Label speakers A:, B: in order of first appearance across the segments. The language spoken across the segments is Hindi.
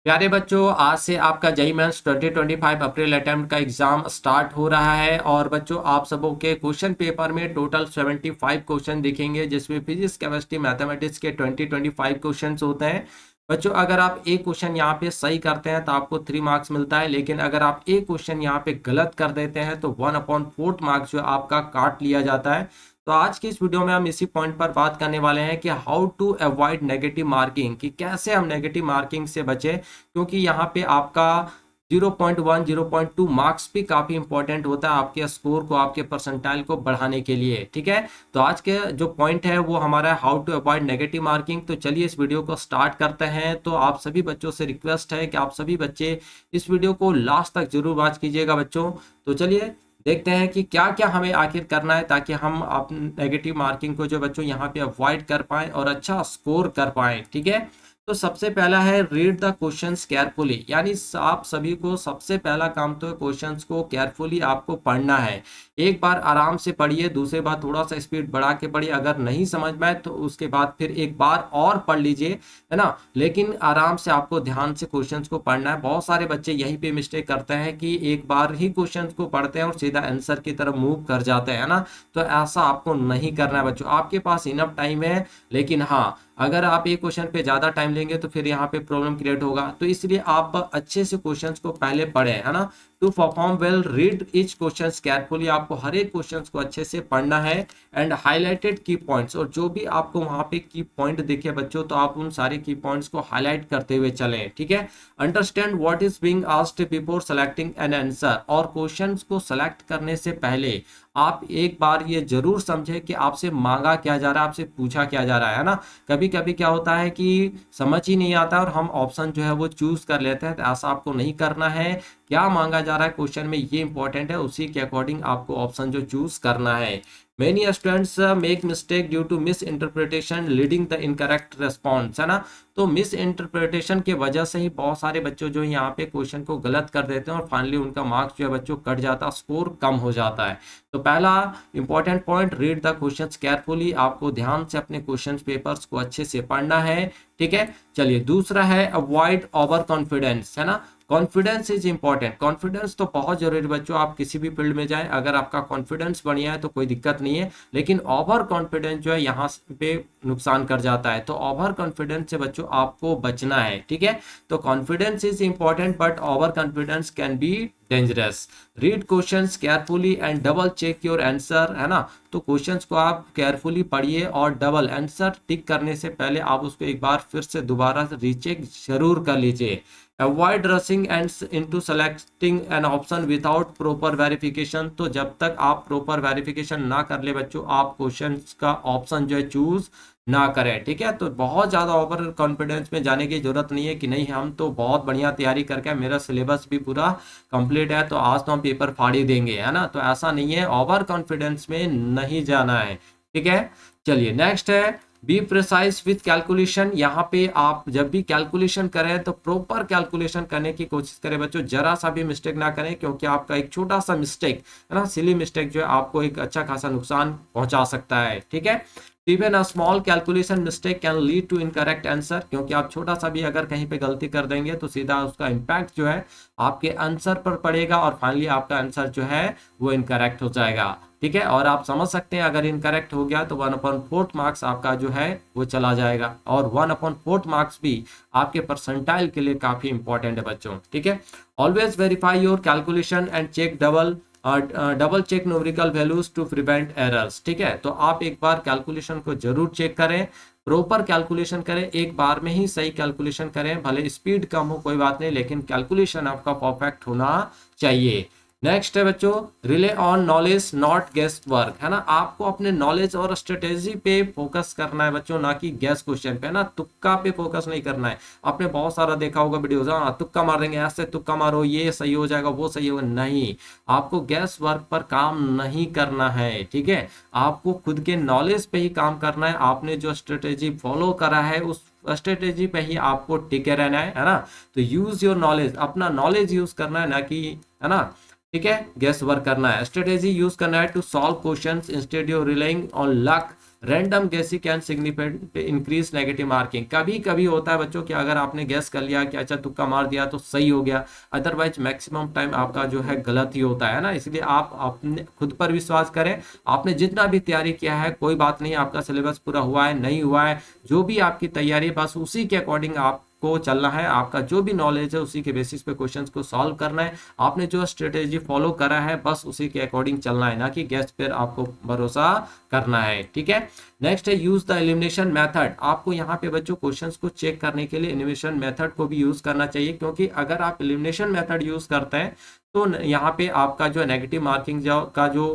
A: प्यारे बच्चों, आज से आपका जेईई मेंस 2025 अप्रैल अटेम्प्ट का एग्जाम स्टार्ट हो रहा है। और बच्चों, आप सबों के क्वेश्चन पेपर में टोटल 75 क्वेश्चन दिखेंगे, जिसमें फिजिक्स, केमिस्ट्री, मैथमेटिक्स के 20-25 क्वेश्चन होते हैं। बच्चों, अगर आप एक क्वेश्चन यहाँ पे सही करते हैं तो आपको 3 मार्क्स मिलता है, लेकिन अगर आप एक क्वेश्चन यहाँ पे गलत कर देते हैं तो 1/4 मार्क्स जो आपका काट लिया जाता है। तो आज की इस वीडियो में हम इसी पॉइंट पर बात करने वाले हैं कि how to avoid negative marking, कि कैसे हम नेगेटिव मार्किंग से बचें, क्योंकि यहाँ पे आपका 0.1 0.2 मार्क्स भी काफी इंपॉर्टेंट होता है आपके स्कोर को, आपके परसेंटाइल को बढ़ाने के लिए। ठीक है, तो आज के जो पॉइंट है वो हमारा how to avoid negative marking. तो चलिए इस वीडियो को स्टार्ट करते हैं। तो आप सभी बच्चों से रिक्वेस्ट है कि आप सभी बच्चे इस वीडियो को लास्ट तक जरूर वॉच कीजिएगा बच्चों। तो चलिए देखते हैं कि क्या क्या हमें आखिर करना है ताकि हम अपने नेगेटिव मार्किंग को जो बच्चों यहाँ पे अवॉइड कर पाएं और अच्छा स्कोर कर पाएं। ठीक है, तो सबसे पहला है रीड द क्वेश्चंस केयरफुली, यानी आप सभी को सबसे पहला काम तो है क्वेश्चंस को केयरफुली आपको पढ़ना है। एक बार आराम से पढ़िए, दूसरी बार थोड़ा सा स्पीड बढ़ा के पढ़िए। अगर नहीं समझ में आए तो उसके बाद फिर एक बार और पढ़ लीजिए, है ना। लेकिन आराम से आपको ध्यान से क्वेश्चंस को पढ़ना है। बहुत सारे बच्चे यहीं पे मिस्टेक करते हैं कि एक बार ही क्वेश्चंस को पढ़ते हैं और सीधा आंसर की तरफ मूव कर जाते हैं, ना। तो ऐसा आपको नहीं करना है बच्चों, आपके पास इनफ टाइम है। लेकिन हाँ, अगर आप एक क्वेश्चन पे ज्यादा टाइम लेंगे तो फिर यहाँ पे प्रॉब्लम क्रिएट होगा। तो इसलिए आप अच्छे से क्वेश्चंस को पहले पढ़ें, है ना। To perform well read each questions carefully, आपको हर एक क्वेश्चंस को अच्छे से पढ़ना है। एंड हाईलाइटेड की पॉइंट्स, और जो भी आपको वहां पे की पॉइंट दिखे बच्चों, तो आप उन सारे की पॉइंट्स को हाईलाइट करते हुए चलें। ठीक है, understand what is being asked before selecting an answer, और क्वेश्चंस को सेलेक्ट करने से पहले आप एक बार ये जरूर समझे कि आपसे मांगा क्या जा रहा है, आपसे पूछा क्या जा रहा है ना। कभी कभी क्या होता है कि समझ ही नहीं आता और हम ऑप्शन जो है वो चूज कर लेते हैं, तो ऐसा आपको नहीं करना है। क्या मांगा जा रहा है क्वेश्चन में ये इंपॉर्टेंट है, उसी के अकॉर्डिंग आपको ऑप्शन जो चूज करना है। Many students make mistake due to misinterpretation leading the incorrect response, है ना। तो मिस इंटरप्रिटेशन के वजह से ही बहुत सारे बच्चों जो यहाँ पे क्वेश्चन को गलत कर देते हैं और फाइनली उनका मार्क्स जो है बच्चों कट जाता है, स्कोर कम हो जाता है। तो पहला important point, read the questions carefully, आपको ध्यान से अपने क्वेश्चन पेपर्स को अच्छे से पढ़ना है। ठीक है, चलिए दूसरा है अवॉइड ओवर कॉन्फिडेंस, है ना। कॉन्फिडेंस इज इंपॉर्टेंट, कॉन्फिडेंस तो बहुत जरूरी बच्चों, आप किसी भी फील्ड में जाएं, अगर आपका कॉन्फिडेंस बढ़िया है तो कोई दिक्कत नहीं है। लेकिन ओवर कॉन्फिडेंस जो है यहाँ पे नुकसान कर जाता है, तो ओवर कॉन्फिडेंस से बच्चों आपको बचना है। ठीक है, तो confidence is important but overconfidence can be dangerous. Read questions carefully and double check your answer, है ना। तो क्वेश्चंस को आप केयरफुली पढ़िए और डबल आंसर टिक करने से पहले आप उसको एक बार फिर से दोबारा रीचेक जरूर कर लीजिए। Avoid rushing and into selecting an option without proper verification, तो जब तक आप प्रॉपर वेरिफिकेशन ना कर ले बच्चों, आप क्वेश्चन का ऑप्शन जो है चूज ना करें। ठीक है, तो बहुत ज़्यादा ओवर कॉन्फिडेंस में जाने की जरूरत नहीं है कि नहीं हम तो बहुत बढ़िया तैयारी करके, मेरा सिलेबस भी पूरा कंप्लीट है तो आज तो हम पेपर फाड़ ही देंगे, है ना। तो ऐसा नहीं है, ओवर कॉन्फिडेंस में नहीं जाना है। ठीक है, चलिए नेक्स्ट है बी प्रिसाइज विथ कैलकुलेशन। यहाँ पे आप जब भी कैलकुलेशन करें तो प्रॉपर कैलकुलेशन करने की कोशिश करें बच्चों, जरा सा भी मिस्टेक ना करें, क्योंकि आपका एक छोटा सा मिस्टेक, है ना, सिली मिस्टेक जो है आपको एक अच्छा खासा नुकसान पहुंचा सकता है। ठीक है, even a small calculation mistake can lead to incorrect answer, क्योंकि आप छोटा सा भी अगर कहीं पे गलती कर देंगे तो सीधा उसका इम्पैक्ट जो है आपके आंसर पर पड़ेगा और फाइनली आपका आंसर जो है वो इनकरेक्ट हो जाएगा। ठीक है, और आप समझ सकते हैं अगर इनकरेक्ट हो गया तो 1/4 मार्क्स आपका जो है वो चला जाएगा, और 1/4 मार्क्स भी आपके परसेंटाइल के लिए काफी इंपॉर्टेंट है बच्चों। ठीक है, always verify your calculation and check double check numerical values to prevent errors. ठीक है, तो आप एक बार कैलकुलेशन को जरूर चेक करें, प्रॉपर कैलकुलेशन करें, एक बार में ही सही कैलकुलेशन करें, भले स्पीड कम हो कोई बात नहीं, लेकिन कैलकुलेशन आपका परफेक्ट होना चाहिए। नेक्स्ट है बच्चों, rely on knowledge not guesswork, है ना। आपको अपने नॉलेज और स्ट्रेटेजी पे फोकस करना है बच्चों, ना कि गेस क्वेश्चन पे, ना तुक्का पे फोकस नहीं करना है। आपने बहुत सारा देखा होगा वीडियोज, तुक्का मार देंगे, ऐसे तुक्का मारो ये सही हो जाएगा वो सही होगा, नहीं, आपको गेस वर्क पर काम नहीं करना है। ठीक है, आपको खुद के नॉलेज पे ही काम करना है, आपने जो स्ट्रेटेजी फॉलो करा है उस स्ट्रेटेजी पे ही आपको टिके रहना है ना। तो यूज योर नॉलेज, अपना नॉलेज यूज करना है, ना कि, है ना, ठीक है, गेस वर्क करना है, स्ट्रेटेजी यूज करना है to solve questions instead of relying on luck, random guessing can significant increase negative marking. कभी कभी होता है बच्चों कि अगर आपने गेस कर लिया कि अच्छा तुक्का मार दिया तो सही हो गया, अदरवाइज मैक्सिमम टाइम आपका जो है गलत ही होता है ना। इसलिए आप अपने खुद पर विश्वास करें, आपने जितना भी तैयारी किया है कोई बात नहीं, आपका सिलेबस पूरा हुआ है नहीं हुआ है, जो भी आपकी तैयारी है बस उसी के अकॉर्डिंग आप को चलना है, आपका जो भी नॉलेज है उसी के बेसिस पे क्वेश्चंस को सॉल्व करना है, आपने जो स्ट्रेटेजी फॉलो करा है बस उसी के अकॉर्डिंग चलना है, ना कि गेस पर आपको भरोसा करना है। ठीक है, नेक्स्ट है यूज द एलिमिनेशन मेथड। आपको यहाँ पे बच्चों क्वेश्चंस को चेक करने के लिए एलिमिनेशन मेथड को भी यूज करना चाहिए, क्योंकि अगर आप एलिमिनेशन मेथड यूज करते हैं तो यहाँ पे आपका जो नेगेटिव मार्किंग का जो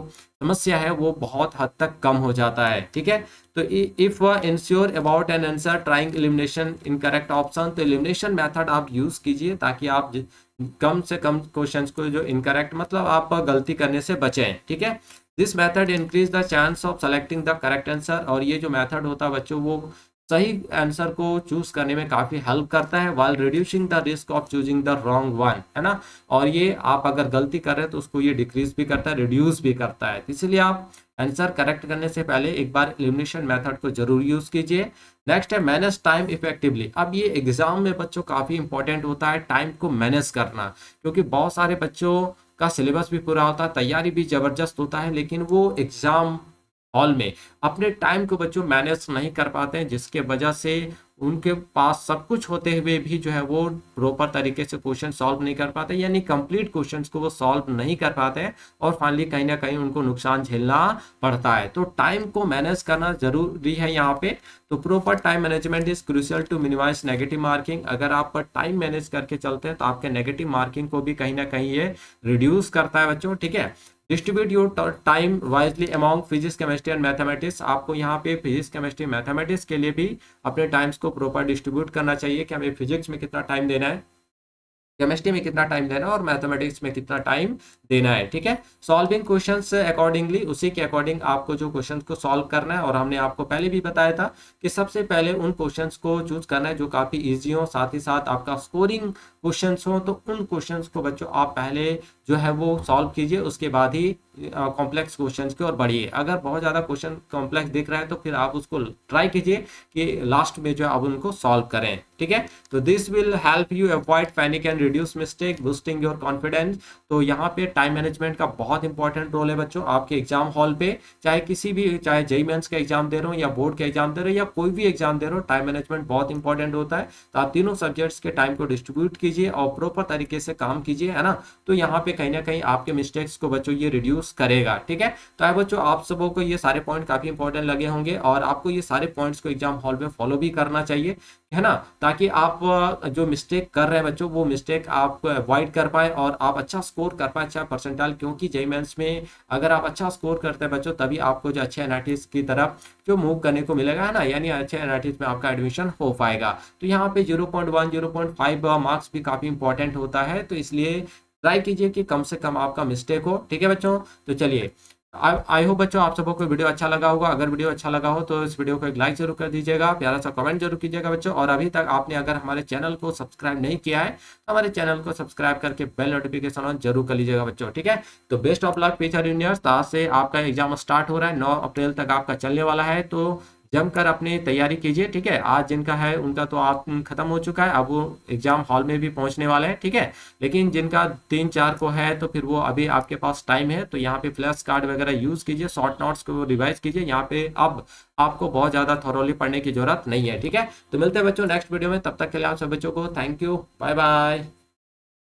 A: समस्या है वो बहुत हद तक कम हो जाता है। ठीक है, तो if ensure about an answer trying elimination incorrect option, तो एलिमिनेशन मेथड आप यूज कीजिए ताकि आप कम से कम क्वेश्चंस को जो इनकरेक्ट मतलब आप गलती करने से बचें। ठीक है, this method increase the chance of selecting the correct answer, और ये जो मेथड होता है बच्चों वो सही आंसर को चूज करने में काफी हेल्प करता है, while reducing the risk of choosing the wrong one, है ना। और ये आप अगर गलती कर रहे हैं तो उसको ये डिक्रीज भी करता है, रिड्यूस भी करता है, इसलिए आप आंसर करेक्ट करने से पहले एक बार एलिमिनेशन मेथड को जरूर यूज कीजिए। नेक्स्ट है मैनेज टाइम इफेक्टिवली। अब ये एग्जाम में बच्चों काफी इंपॉर्टेंट होता है टाइम को मैनेज करना, क्योंकि बहुत सारे बच्चों का सिलेबस भी पूरा होता है, तैयारी भी जबरदस्त होता है, लेकिन वो एग्जाम हॉल में अपने टाइम को बच्चों मैनेज नहीं कर पाते हैं, जिसके वजह से उनके पास सब कुछ होते हुए भी जो है वो प्रॉपर तरीके से क्वेश्चन सॉल्व नहीं कर पाते, यानी कंप्लीट क्वेश्चंस को वो सॉल्व नहीं कर पाते हैं, और फाइनली कहीं ना कहीं उनको नुकसान झेलना पड़ता है। तो टाइम को मैनेज करना जरूरी है यहाँ पे। तो proper time management is crucial to minimise negative marking. अगर आप टाइम मैनेज करके चलते हैं तो आपके नेगेटिव मार्किंग को भी कहीं ना कहीं ये रिड्यूस करता है बच्चों। ठीक है, distribute your time wisely among physics chemistry and mathematics. आपको यहाँ पे फिजिक्स केमिस्ट्री मैथमेटिक्स के लिए भी अपने टाइम्स को प्रॉपर डिस्ट्रीब्यूट करना चाहिए कि हमें फिजिक्स में कितना टाइम देना है, केमिस्ट्री में कितना टाइम देना है और मैथमेटिक्स में कितना टाइम देना है। ठीक है, सॉल्विंग क्वेश्चंस अकॉर्डिंगली, उसी के अकॉर्डिंग आपको जो क्वेश्चंस को सॉल्व करना है, और हमने आपको पहले भी बताया था कि सबसे पहले उन क्वेश्चंस को चूज करना है जो काफी इजी हो, साथ ही साथ आपका स्कोरिंग क्वेश्चंस हो, तो उन क्वेश्चंस को बच्चों आप पहले जो है वो सॉल्व कीजिए, उसके बाद ही कॉम्प्लेक्स क्वेश्चंस की ओर बढ़िए। अगर बहुत ज्यादा क्वेश्चन कॉम्प्लेक्स दिख रहा है तो फिर आप उसको ट्राई कीजिए कि लास्ट में जो है आप उनको सॉल्व करें। ठीक है, तो this will help you avoid panic and reduce mistake boosting your confidence. तो यहाँ पे टाइम मैनेजमेंट का बहुत इंपॉर्टेंट रोल है बच्चों आपके एग्जाम हॉल पे, चाहे किसी भी, चाहे जेईई मेंस का एग्जाम दे रहे हो या बोर्ड का एग्जाम दे रहे हो या कोई भी एग्जाम दे रहे हो, टाइम मैनेजमेंट बहुत इंपॉर्टेंट होता है। तो आप तीनों सब्जेक्ट्स के टाइम को डिस्ट्रीब्यूट कीजिए और प्रॉपर तरीके से काम कीजिए, है ना। तो यहाँ पे कहीं ना कहीं आपके मिस्टेक्स को बच्चों ये रिड्यूस करेगा। ठीक है, तो बच्चों आप सबों को ये सारे पॉइंट काफी इंपॉर्टेंट लगे होंगे, और आपको ये सारे पॉइंट्स को एग्जाम हॉल में फॉलो भी करना चाहिए, है ना, ताकि आप जो मिस्टेक कर रहे हैं बच्चों वो मिस्टेक आप अवॉइड कर पाए और आप अच्छा स्कोर कर पाए, अच्छा परसेंटाइल। क्योंकि जेईई मेंस में अगर आप अच्छा स्कोर करते हैं बच्चों तभी आपको जो अच्छे एनआईटीज की तरफ जो मूव करने को मिलेगा, है ना, यानी अच्छे एनआईटीज में आपका एडमिशन हो पाएगा। तो यहाँ पे 0.1 0.5 मार्क्स भी काफी इंपॉर्टेंट होता है, तो इसलिए ट्राई कीजिए कि कम से कम आपका मिस्टेक हो। ठीक है बच्चों, तो चलिए आई होप बच्चों आप सबको वीडियो अच्छा लगा होगा। अगर वीडियो अच्छा लगा हो तो इस वीडियो को एक लाइक जरूर कर दीजिएगा, प्यारा सा कमेंट जरूर कीजिएगा बच्चों, और अभी तक आपने अगर हमारे चैनल को सब्सक्राइब नहीं किया है तो हमारे चैनल को सब्सक्राइब करके बेल नोटिफिकेशन ऑन जरूर कर लीजिएगा बच्चों। ठीक है, तो बेस्ट ऑफ लक फ्यूचर यूनियर्स। आज से आपका एग्जाम स्टार्ट हो रहा है, 9 अप्रैल तक आपका चलने वाला है, तो जमकर अपनी तैयारी कीजिए। ठीक है, आज जिनका है उनका तो आप खत्म हो चुका है, अब वो एग्जाम हॉल में भी पहुंचने वाले हैं। ठीक है, लेकिन जिनका 3-4 को है तो फिर वो अभी आपके पास टाइम है, तो यहाँ पे फ्लैश कार्ड वगैरह यूज कीजिए, शॉर्ट नोट्स को रिवाइज कीजिए। यहाँ पे अब आपको बहुत ज्यादा थॉरोली पढ़ने की जरूरत नहीं है। ठीक है, तो मिलते हैं बच्चों नेक्स्ट वीडियो में, तब तक के लिए आप सब बच्चों को थैंक यू, बाय बाय।